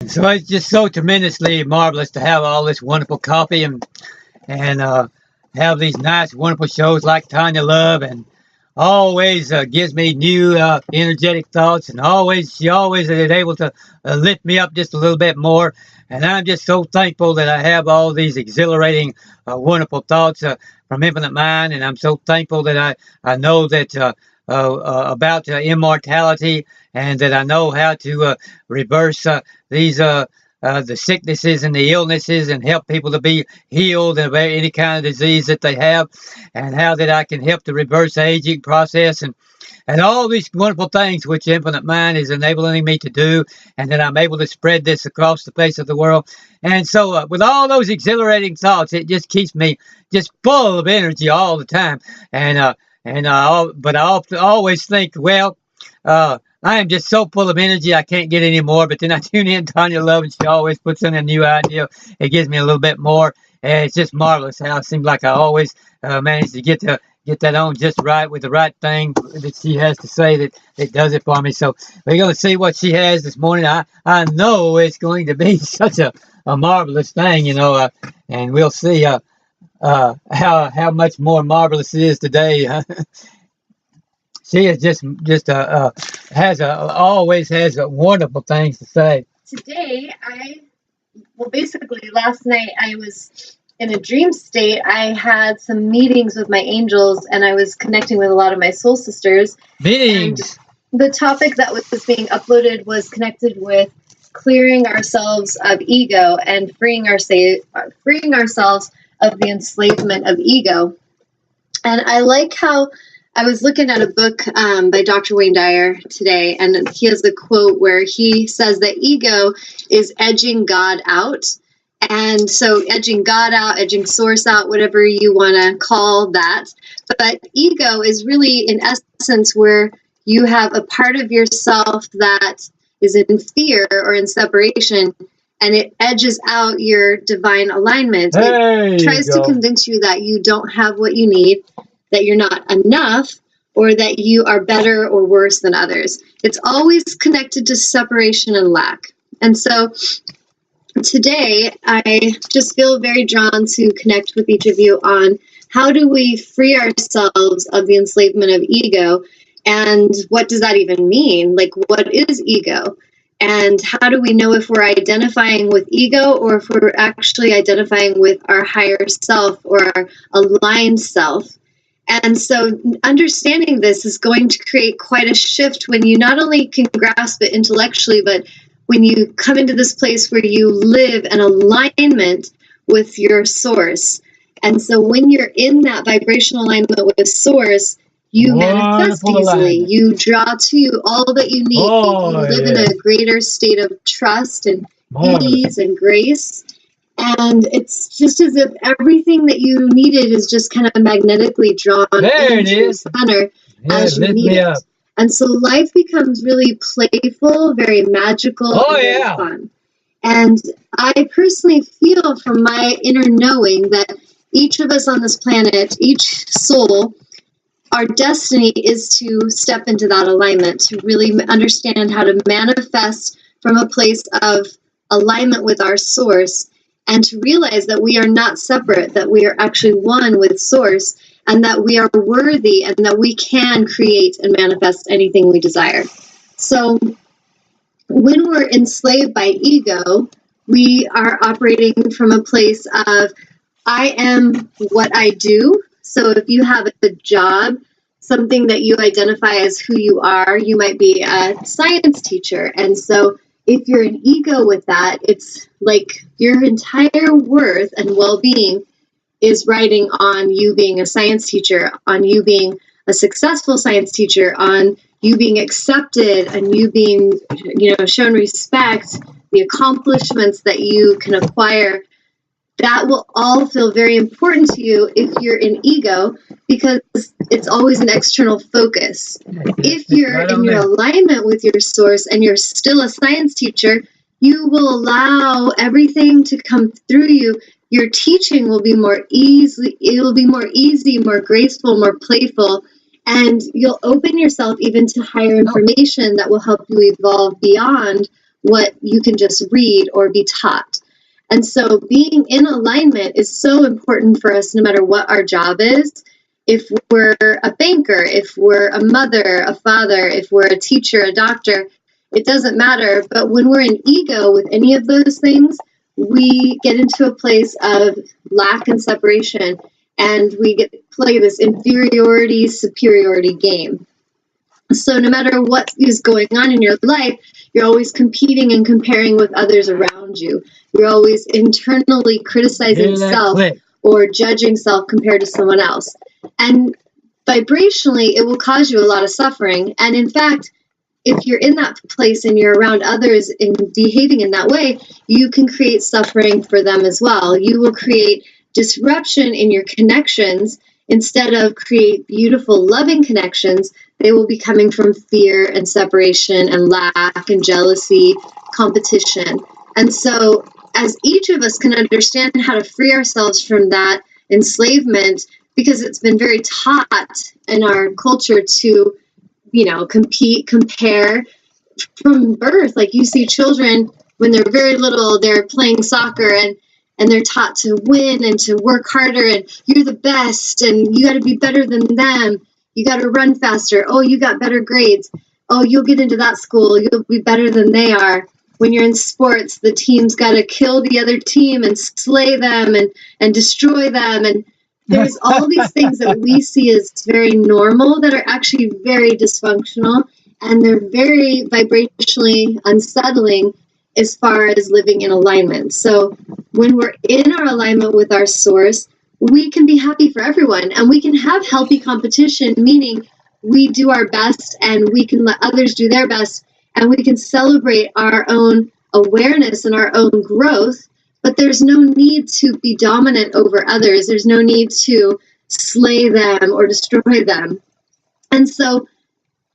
So it's just so tremendously marvelous to have all this wonderful coffee and have these nice, wonderful shows like Tanya Love, and always gives me new energetic thoughts, and always she always is able to lift me up just a little bit more. And I'm just so thankful that I have all these exhilarating, wonderful thoughts from Infinite Mind, and I'm so thankful that I know that about immortality, and that I know how to reverse these the sicknesses and the illnesses, and help people to be healed of any kind of disease that they have, and how that I can help to reverse the aging process, and all these wonderful things which Infinite Mind is enabling me to do, and that I'm able to spread this across the face of the world. And so, with all those exhilarating thoughts, it just keeps me just full of energy all the time. But I always think, well, I am just so full of energy, I can't get any more. But then I tune in Tanya Love, and she always puts in a new idea. It gives me a little bit more, and it's just marvelous how it seems like I always manage to get that on just right with the right thing that she has to say that does it for me. So we're going to see what she has this morning. I know it's going to be such a marvelous thing, and we'll see how much more marvelous it is today. She is just always has wonderful things to say. Today, basically last night I was in a dream state. I had some meetings with my angels, and I was connecting with a lot of my soul sisters. Meetings. And the topic that was being uploaded was connected with clearing ourselves of ego and freeing ourselves of the enslavement of ego. And I like how I was looking at a book by Dr. Wayne Dyer today, and he has a quote where he says that ego is edging God out. And so edging God out, edging source out, whatever you want to call that. But ego is really, in essence, where you have a part of yourself that is in fear or in separation, and it edges out your divine alignment. It tries to convince you that you don't have what you need, that you're not enough, or that you are better or worse than others. It's always connected to separation and lack. And so today, I just feel very drawn to connect with each of you on how do we free ourselves of the enslavement of ego, and what does that even mean? Like, what is ego? And how do we know if we're identifying with ego or if we're actually identifying with our higher self or our aligned self? And so understanding this is going to create quite a shift when you not only can grasp it intellectually, but when you come into this place where you live in alignment with your source. And so when you're in that vibrational alignment with source, you manifest easily. You draw to you all that you need. You live in a greater state of trust and ease and grace. And it's just as if everything that you needed is just kind of magnetically drawn into your center as you need it. And so life becomes really playful, very magical, and very fun. And I personally feel from my inner knowing that each of us on this planet, each soul, our destiny is to step into that alignment, to really understand how to manifest from a place of alignment with our source, and to realize that we are not separate, that we are actually one with source, and that we are worthy, and that we can create and manifest anything we desire. So when we're enslaved by ego, we are operating from a place of, I am what I do. So if you have a job, something that you identify as who you are, you might be a science teacher. And so if you're an ego with that, it's like your entire worth and well-being is riding on you being a science teacher, on you being a successful science teacher, on you being accepted, and you being, shown respect, the accomplishments that you can acquire. That will all feel very important to you if you're in ego, because it's always an external focus. If you're in your alignment with your source and you're still a science teacher, you will allow everything to come through you. Your teaching will be more easy, more graceful, more playful, and you'll open yourself even to higher information that will help you evolve beyond what you can just read or be taught. And so being in alignment is so important for us no matter what our job is. If we're a banker, if we're a mother, a father, if we're a teacher, a doctor, it doesn't matter. But when we're in ego with any of those things, we get into a place of lack and separation, and we get to play this inferiority, superiority game. So no matter what is going on in your life, you're always competing and comparing with others around you. You're always internally criticizing self or judging self compared to someone else. And vibrationally, it will cause you a lot of suffering. And in fact, if you're in that place and you're around others and behaving in that way, you can create suffering for them as well. You will create disruption in your connections. Instead of create beautiful, loving connections, they will be coming from fear and separation and lack and jealousy, competition. And so as each of us can understand how to free ourselves from that enslavement, because it's been very taught in our culture to, compete, compare from birth. Like you see children when they're very little, they're playing soccer and they're taught to win and to work harder, and you're the best and you got to be better than them. You got to run faster. Oh, you got better grades. Oh, you'll get into that school. You'll be better than they are. When you're in sports, the team's got to kill the other team and slay them and destroy them. And there's all these things that we see as very normal that are actually very dysfunctional, and they're very vibrationally unsettling as far as living in alignment. So when we're in our alignment with our source, we can be happy for everyone, and we can have healthy competition, meaning we do our best and we can let others do their best, and we can celebrate our own awareness and our own growth. But there's no need to be dominant over others. There's no need to slay them or destroy them. And so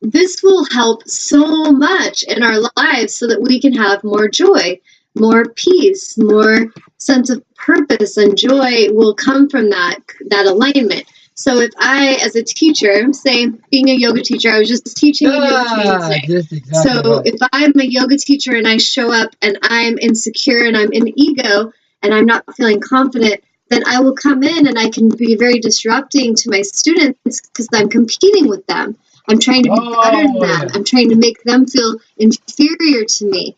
this will help so much in our lives so that we can have more joy, more peace, more sense of purpose, and joy will come from that alignment. So if I, as a teacher, say being a yoga teacher, I was just teaching a yoga training today. Exactly So right. if I'm a yoga teacher and I show up and I'm insecure and I'm in ego and I'm not feeling confident, then I will come in and I can be very disrupting to my students because I'm competing with them. I'm trying to be better than them. I'm trying to make them feel inferior to me.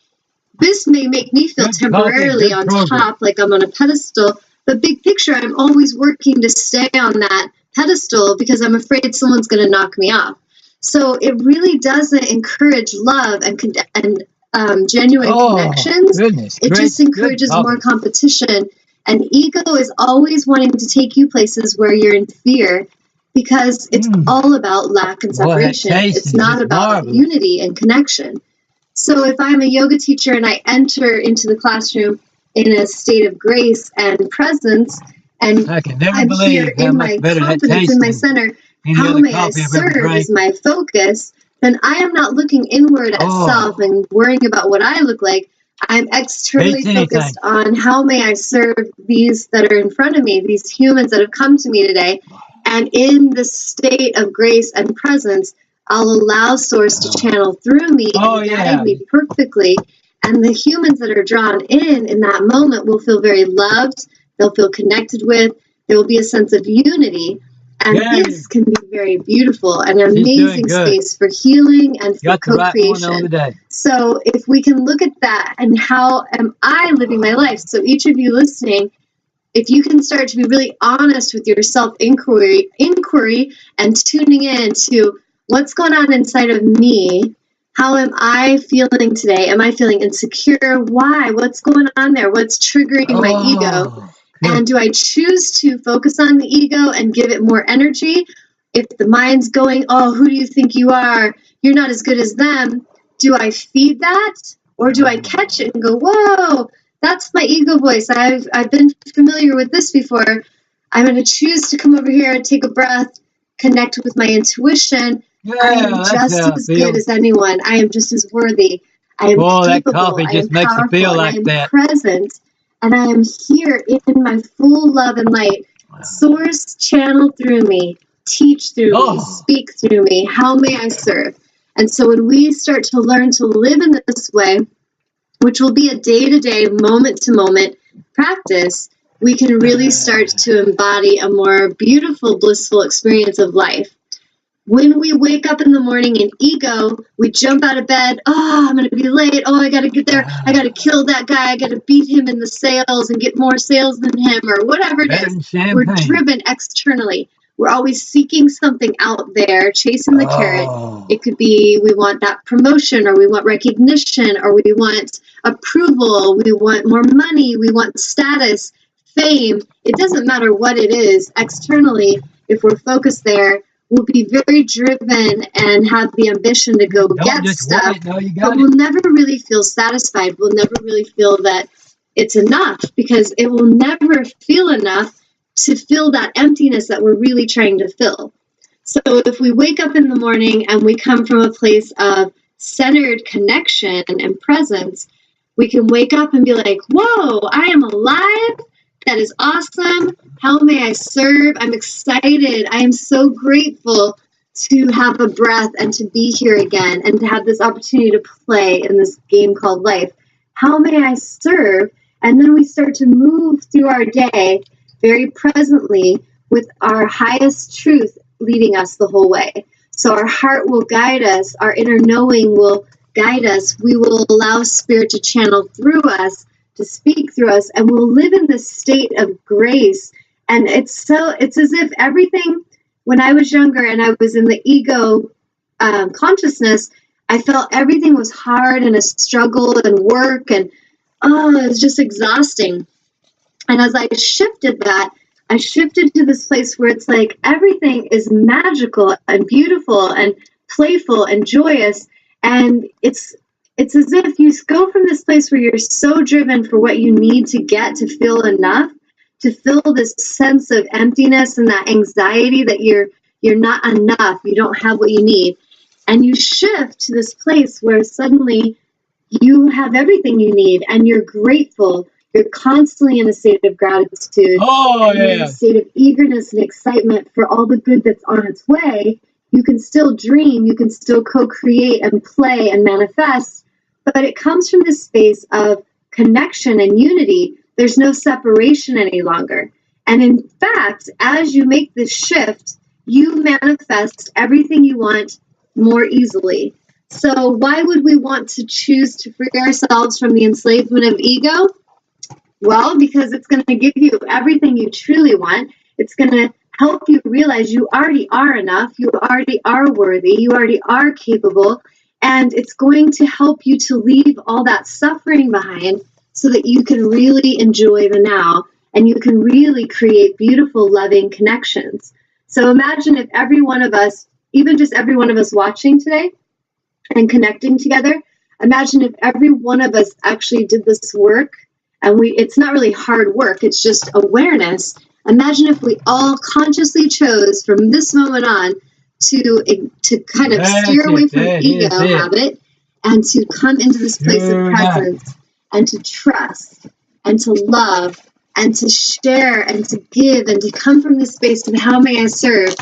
This may make me feel temporarily on top, like I'm on a pedestal, but big picture, I'm always working to stay on that pedestal because I'm afraid someone's going to knock me off. So it really doesn't encourage love and genuine connections. It just encourages more competition. And ego is always wanting to take you places where you're in fear, because it's all about lack and separation. It's not about unity and connection. So if I'm a yoga teacher and I enter into the classroom in a state of grace and presence, and I'm here in my confidence, in my center, how may I serve is my focus, then I am not looking inward at self and worrying about what I look like. I'm externally focused on how may I serve these that are in front of me, these humans that have come to me today. And in the state of grace and presence, I'll allow Source to channel through me and guide me perfectly. And the humans that are drawn in that moment will feel very loved. They'll feel connected with. There will be a sense of unity. And this can be very beautiful and an amazing space for healing and for co-creation. So if we can look at that and how am I living my life? So each of you listening, if you can start to be really honest with your self-inquiry and tuning in to what's going on inside of me, how am I feeling today? Am I feeling insecure? Why? What's going on there? What's triggering my ego? And do I choose to focus on the ego and give it more energy? If the mind's going, oh, who do you think you are? You're not as good as them. Do I feed that? Or do I catch it and go, whoa, that's my ego voice. I've been familiar with this before. I'm going to choose to come over here, take a breath, connect with my intuition. I am just as good as anyone. I am just as worthy. I am capable. That coffee just makes you feel like that. I am present, and I am here in my full love and light. Source, channel through me, teach through me, speak through me. How may I serve? And so when we start to learn to live in this way, which will be a day-to-day, moment-to-moment practice, we can really start to embody a more beautiful, blissful experience of life. When we wake up in the morning in ego, we jump out of bed. Oh, I'm going to be late. Oh, I got to get there. I got to kill that guy. I got to beat him in the sales and get more sales than him, or whatever it is. We're driven externally. We're always seeking something out there, chasing the carrot. It could be we want that promotion, or we want recognition, or we want approval. We want more money. We want status, fame. It doesn't matter what it is externally. If we're focused there, we'll be very driven and have the ambition to go get stuff, but we'll never really feel satisfied. We'll never really feel that it's enough, because it will never feel enough to fill that emptiness that we're really trying to fill. So if we wake up in the morning and we come from a place of centered connection and presence, we can wake up and be like, whoa, I am alive. That is awesome. How may I serve? I'm excited. I am so grateful to have a breath and to be here again and to have this opportunity to play in this game called life. How may I serve? And then we start to move through our day very presently with our highest truth leading us the whole way. So our heart will guide us. Our inner knowing will guide us. We will allow spirit to channel through us, to speak through us, and we'll live in this state of grace. And it's as if everything, when I was younger and I was in the ego consciousness, I felt everything was hard and a struggle and work, and it was just exhausting. And as I shifted that, I shifted to this place where it's like everything is magical and beautiful and playful and joyous, and it's as if you go from this place where you're so driven for what you need to get to feel enough, to feel this sense of emptiness and that anxiety that you're not enough, you don't have what you need. And you shift to this place where suddenly you have everything you need and you're grateful. You're constantly in a state of gratitude. In a state of eagerness and excitement for all the good that's on its way. You can still dream, you can still co-create and play and manifest, but it comes from this space of connection and unity. There's no separation any longer. And in fact, as you make this shift, you manifest everything you want more easily. So why would we want to choose to free ourselves from the enslavement of ego? Well, because it's going to give you everything you truly want. It's going to help you realize you already are enough. You already are worthy. You already are capable. And it's going to help you to leave all that suffering behind so that you can really enjoy the now and you can really create beautiful, loving connections. So imagine if every one of us, even just every one of us watching today and connecting together, imagine if every one of us actually did this work. And it's not really hard work, it's just awareness. Imagine if we all consciously chose from this moment on to kind of steer away from ego habit and to come into this place of presence and to trust and to love and to share and to give and to come from this space of how may I serve.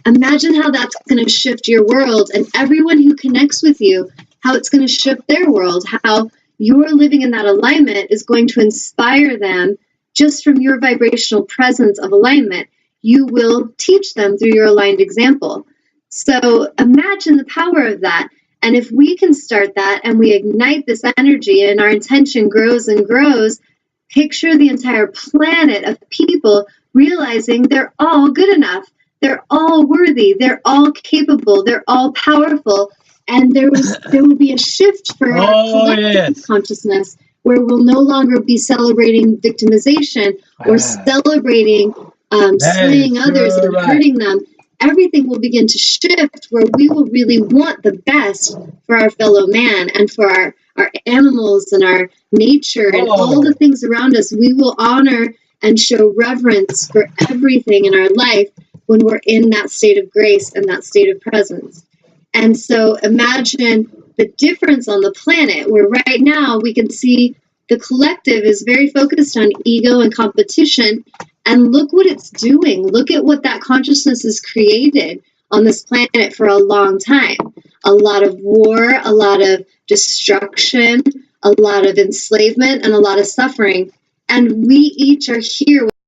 Imagine how that's going to shift your world and everyone who connects with you, how it's going to shift their world, how you're living in that alignment is going to inspire them just from your vibrational presence of alignment. You will teach them through your aligned example. So imagine the power of that. And if we can start that and we ignite this energy and our intention grows and grows, picture the entire planet of people realizing they're all good enough. They're all worthy. They're all capable. They're all powerful. And there will be a shift for our collective consciousness where we'll no longer be celebrating victimization or celebrating slaying others and hurting them. Everything will begin to shift where we will really want the best for our fellow man and for our animals and our nature and all the things around us. We will honor and show reverence for everything in our life when we're in that state of grace and that state of presence. And so imagine the difference on the planet where right now we can see the collective is very focused on ego and competition. And look what it's doing. Look at what that consciousness has created on this planet for a long time. A lot of war, a lot of destruction, a lot of enslavement and a lot of suffering. And we each are here